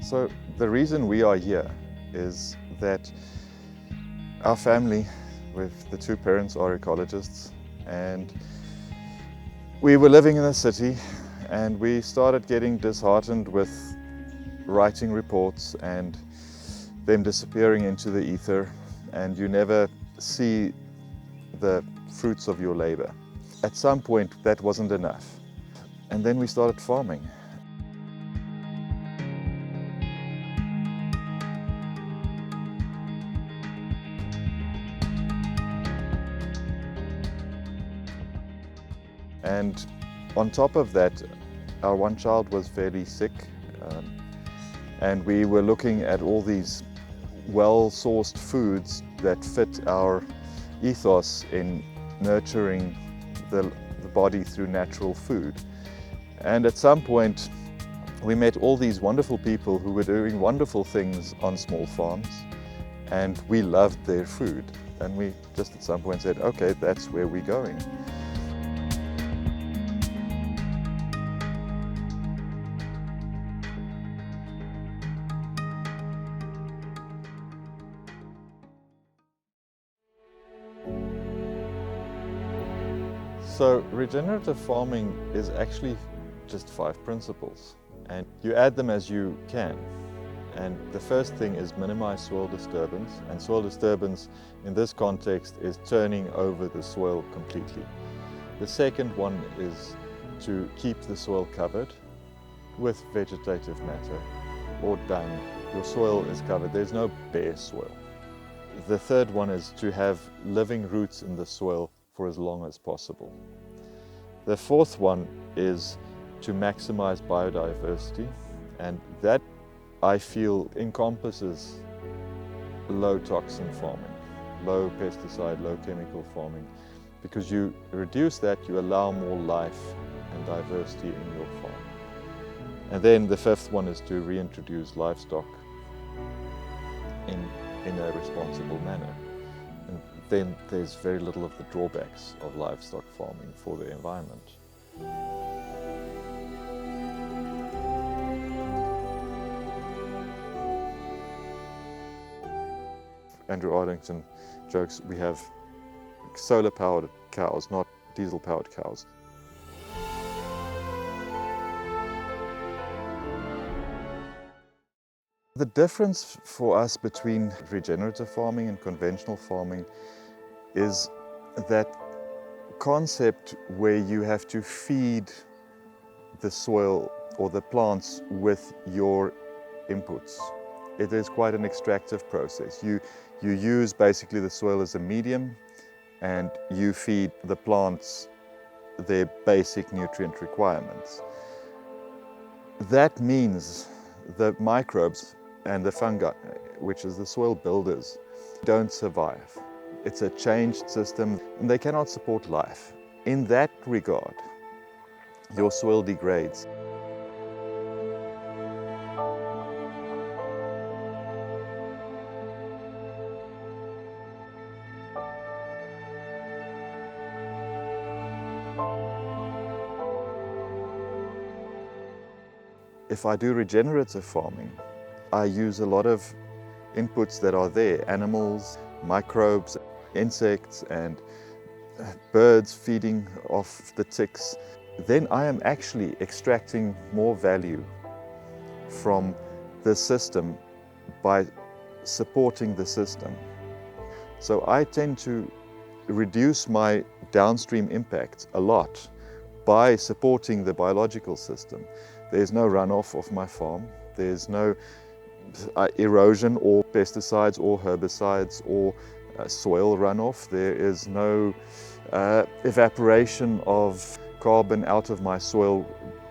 So the reason we are here is that our family, with the two parents, are ecologists, and we were living in the city and we started getting disheartened with writing reports and them disappearing into the ether, and you never see the fruits of your labor. At some point that wasn't enough, and then we started farming. And on top of that, our one child was fairly sick, and we were looking at all these well-sourced foods that fit our ethos in nurturing the body through natural food. And at some point we met all these wonderful people who were doing wonderful things on small farms, and we loved their food, and we just at some point said, okay, that's where we're going. So regenerative farming is actually just 5 principles, and you add them as you can. And the first thing is minimize soil disturbance, and soil disturbance in this context is turning over the soil completely. The second one is to keep the soil covered with vegetative matter or dung. Your soil is covered, there's no bare soil. The third one is to have living roots in the soil for as long as possible. The fourth one is to maximize biodiversity, and that I feel encompasses low toxin farming, low pesticide, low chemical farming, because you reduce that, you allow more life and diversity in your farm. And then the fifth one is to reintroduce livestock in a responsible manner. And then there's very little of the drawbacks of livestock farming for the environment. Andrew Ardington jokes we have solar-powered cows, not diesel-powered cows. The difference for us between regenerative farming and conventional farming is that concept where you have to feed the soil or the plants with your inputs. It is quite an extractive process. You use basically the soil as a medium, and you feed the plants their basic nutrient requirements. That means the microbes and the fungi, which is the soil builders, don't survive. It's a changed system and they cannot support life. In that regard, your soil degrades. If I do regenerative farming, I use a lot of inputs that are there, animals, microbes, insects, and birds feeding off the ticks. Then I am actually extracting more value from the system by supporting the system. So I tend to reduce my downstream impact a lot by supporting the biological system. There's no runoff of my farm. There's no erosion or pesticides or herbicides or soil runoff. There is no evaporation of carbon out of my soil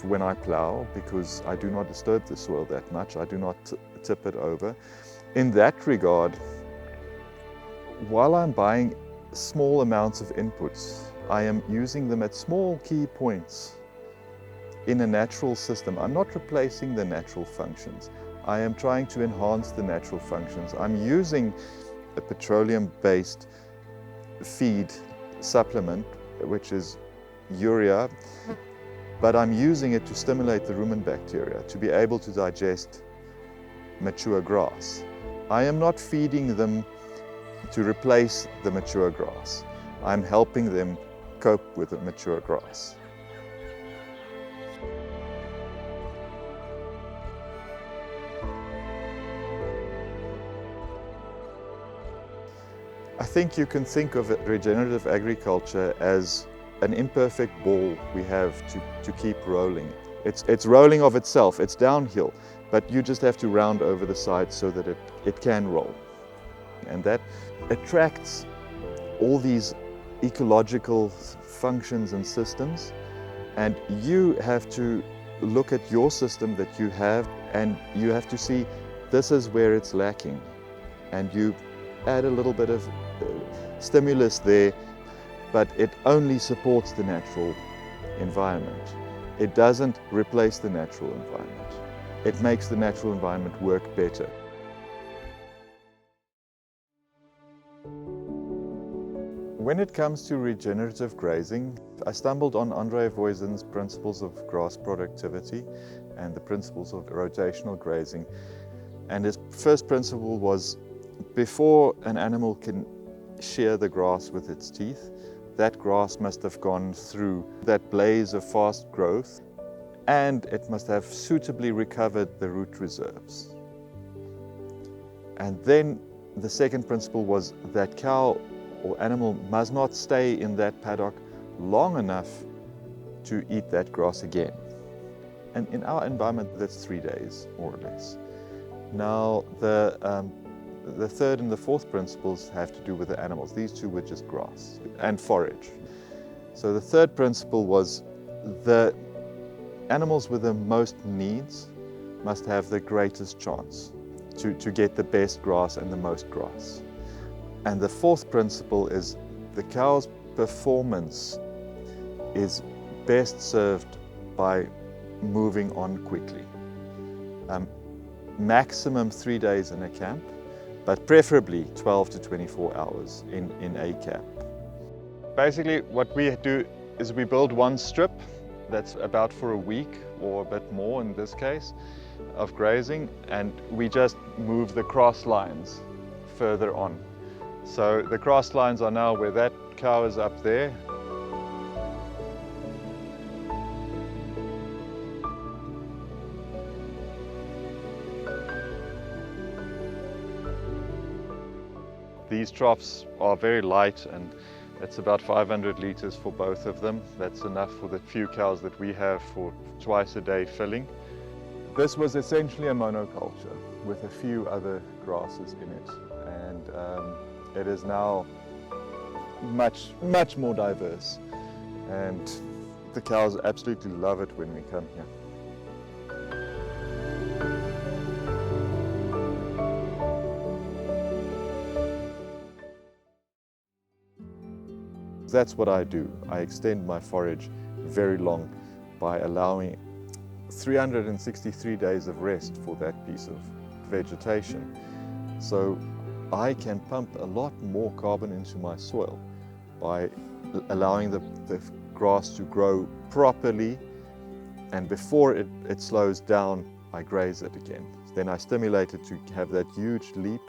when I plow, because I do not disturb the soil that much. I do not tip it over. In that regard, while I'm buying small amounts of inputs, I am using them at small key points in a natural system. I'm not replacing the natural functions. I am trying to enhance the natural functions. I'm using a petroleum-based feed supplement, which is urea, but I'm using it to stimulate the rumen bacteria to be able to digest mature grass. I am not feeding them to replace the mature grass. I'm helping them cope with the mature grass. I think you can think of regenerative agriculture as an imperfect ball we have to keep rolling. It's rolling of itself, it's downhill, but you just have to round over the side so that it can roll. And that attracts all these ecological functions and systems, and you have to look at your system that you have, and you have to see this is where it's lacking, and you add a little bit of stimulus there, but it only supports the natural environment. It doesn't replace the natural environment. It makes the natural environment work better. When it comes to regenerative grazing, I stumbled on André Grobler's principles of grass productivity and the principles of rotational grazing. And his first principle was, before an animal can shear the grass with its teeth, that grass must have gone through that blaze of fast growth, and it must have suitably recovered the root reserves. And then the second principle was that cow or animal must not stay in that paddock long enough to eat that grass again. And in our environment, that's 3 days, more or less. Now, the third and the fourth principles have to do with the animals. These two were just grass and forage. So the third principle was the animals with the most needs must have the greatest chance to get the best grass and the most grass. And the fourth principle is the cow's performance is best served by moving on quickly. Maximum 3 days in a camp, but preferably 12 to 24 hours in a camp. Basically what we do is we build one strip that's about for a week or a bit more in this case of grazing, and we just move the cross lines further on. So the cross lines are now where that cow is up there. These troughs are very light, and it's about 500 litres for both of them. That's enough for the few cows that we have for twice a day filling. This was essentially a monoculture with a few other grasses in it, and it is now much more diverse, and the cows absolutely love it when we come here. That's what I do. I extend my forage very long by allowing 363 days of rest for that piece of vegetation. So I can pump a lot more carbon into my soil by allowing the grass to grow properly, and before it slows down, I graze it again. Then I stimulate it to have that huge leap,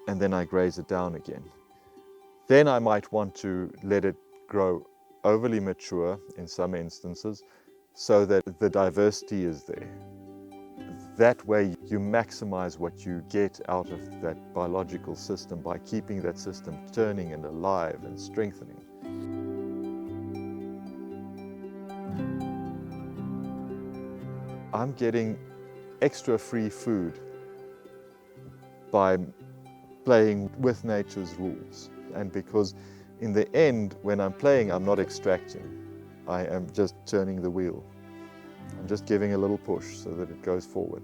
and then I graze it down again. Then I might want to let it grow overly mature in some instances so that the diversity is there. That way you maximize what you get out of that biological system by keeping that system turning and alive and strengthening. I'm getting extra free food by playing with nature's rules. And because in the end, when I'm playing, I'm not extracting. I am just turning the wheel. I'm just giving a little push so that it goes forward.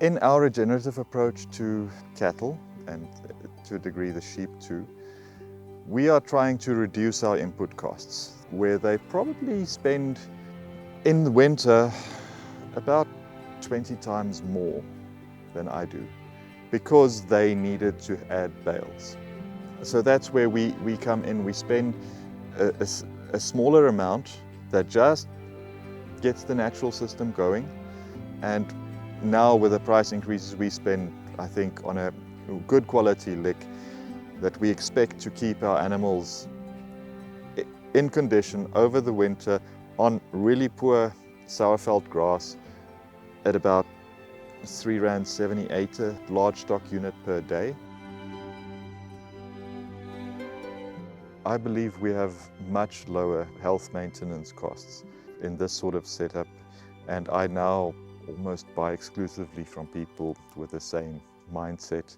In our regenerative approach to cattle, and to a degree the sheep too, we are trying to reduce our input costs, where they probably spend in the winter about 20 times more than I do, because they needed to add bales. So that's where we come in. We spend a smaller amount that just gets the natural system going. And now with the price increases, we spend, I think, on a good quality lick that we expect to keep our animals in condition over the winter on really poor sourveld grass at about R3.78 a large stock unit per day. I believe we have much lower health maintenance costs in this sort of setup, and I now almost buy exclusively from people with the same mindset.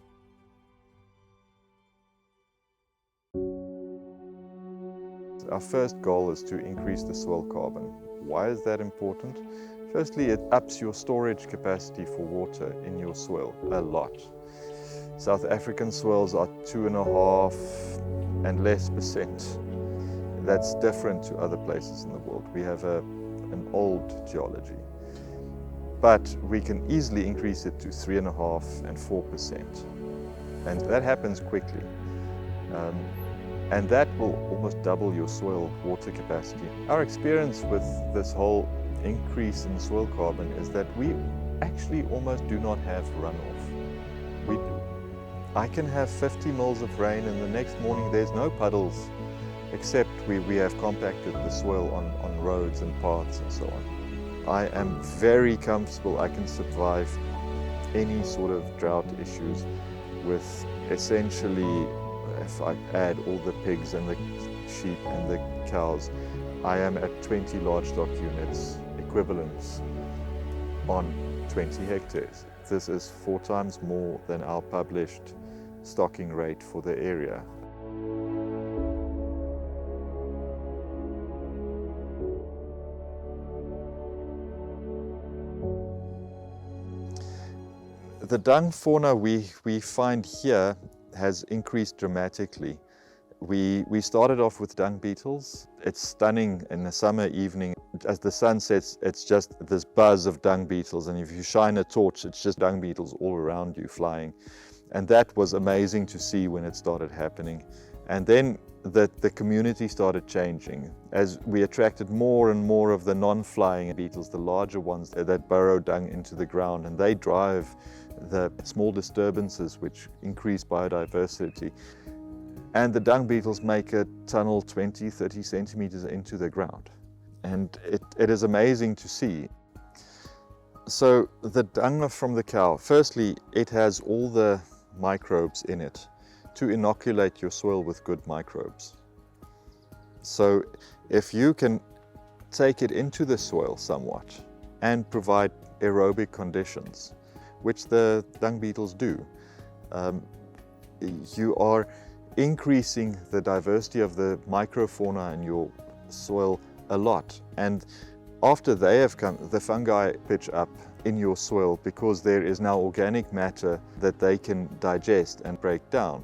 Our first goal is to increase the soil carbon. Why is that important? Firstly, it ups your storage capacity for water in your soil a lot. South African soils are 2.5% and less. That's different to other places in the world. We have an old geology. But we can easily increase it to 3.5% and 4%. And that happens quickly. And that will almost double your soil water capacity. Our experience with this whole increase in soil carbon is that we actually almost do not have runoff. I can have 50 mils of rain and the next morning there's no puddles, except we have compacted the soil on roads and paths and so on. I am very comfortable I can survive any sort of drought issues with essentially, if I add all the pigs and the sheep and the cows, I am at 20 large stock units equivalents on 20 hectares. This is 4 times more than our published stocking rate for the area. The dung fauna we find here has increased dramatically. We started off with dung beetles. It's stunning in a summer evening. As the sun sets, it's just this buzz of dung beetles, and if you shine a torch, it's just dung beetles all around you flying. And that was amazing to see when it started happening. And then the community started changing as we attracted more and more of the non-flying beetles, the larger ones that burrow dung into the ground, and they drive the small disturbances which increase biodiversity. And the dung beetles make a tunnel 20-30 centimeters into the ground. And it is amazing to see. So the dung from the cow, firstly, it has all the microbes in it to inoculate your soil with good microbes. So if you can take it into the soil somewhat and provide aerobic conditions, which the dung beetles do, you are increasing the diversity of the microfauna in your soil a lot. And after they have come, the fungi pitch up in your soil because there is now organic matter that they can digest and break down.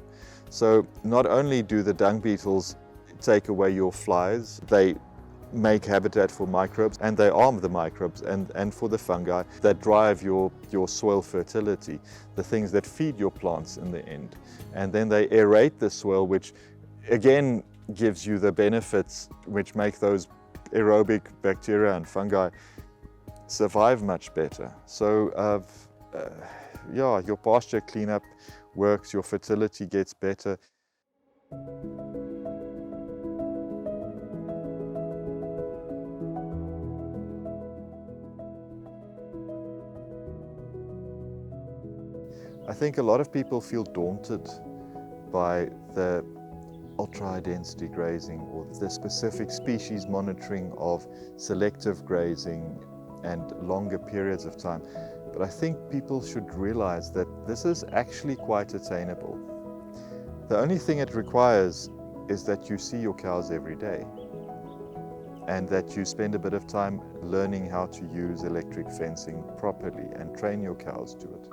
So not only do the dung beetles take away your flies, they make habitat for microbes, and they arm the microbes and for the fungi that drive your soil fertility, the things that feed your plants in the end. And then they aerate the soil, which again gives you the benefits which make those aerobic bacteria and fungi survive much better. So yeah, your pasture cleanup works, your fertility gets better. I think a lot of people feel daunted by the ultra-high density grazing or the specific species monitoring of selective grazing and longer periods of time. But I think people should realize that this is actually quite attainable. The only thing it requires is that you see your cows every day and that you spend a bit of time learning how to use electric fencing properly and train your cows to it.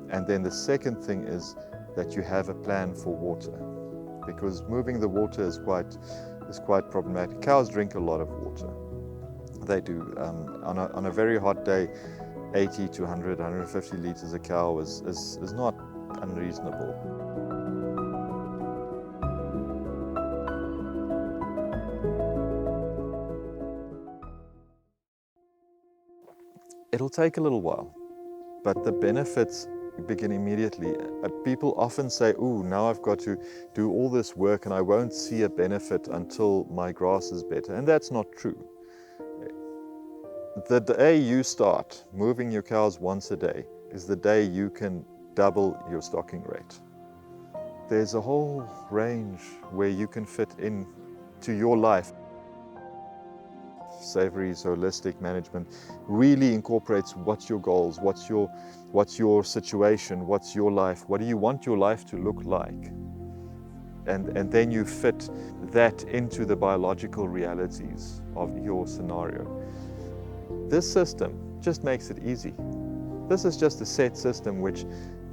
And then the second thing is that you have a plan for water, because moving the water is quite problematic. Cows drink a lot of water. They do. On a very hot day, 80 to 100, 150 liters a cow is not unreasonable. It'll take a little while, but the benefits begin immediately. People often say, ooh, now I've got to do all this work and I won't see a benefit until my grass is better. And that's not true. The day you start moving your cows once a day is the day you can double your stocking rate. There's a whole range where you can fit in to your life. Savory's holistic management really incorporates what's your goals, what's your situation, what's your life, what do you want your life to look like? And then you fit that into the biological realities of your scenario. This system just makes it easy. This is just a set system which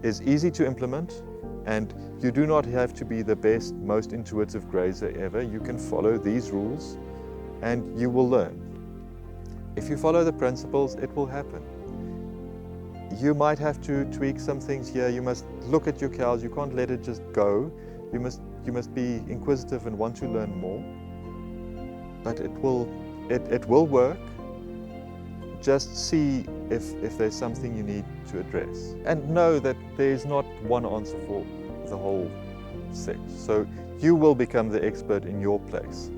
is easy to implement, and you do not have to be the best, most intuitive grazer ever. You can follow these rules and you will learn. If you follow the principles, it will happen. You might have to tweak some things here. You must look at your cows. You can't let it just go. You must be inquisitive and want to learn more. But it will work. Just see if there's something you need to address. And know that there's not one answer for the whole set. So you will become the expert in your place.